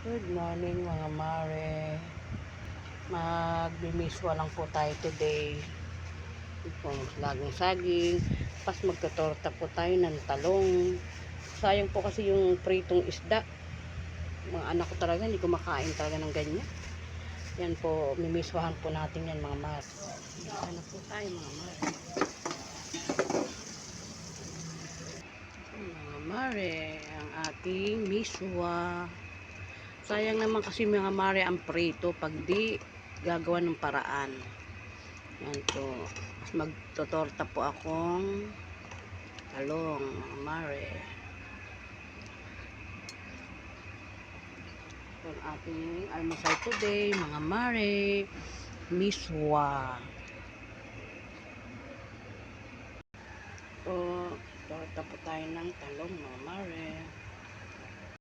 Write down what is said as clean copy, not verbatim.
Good morning mga mare. Magbimiswa lang po tayo today. Itong laging saging. Pas magtotorta po tayo ng talong. Sayang po kasi yung pritong isda. Mga anak ko talaga hindi kumakain talaga ng ganyan. Yan po, mimiswahan po natin yan mga mare. Ano po tayo mga mare. Mga mare, ang ating miswa. Sayang naman kasi mga mare ang prito pag di gagawa ng paraan. Yan po. Mas magtotorta po akong talong mga mare. Ito ang ating almusal today mga mare. Miswa. So, torta po tayo ng talong mga mare.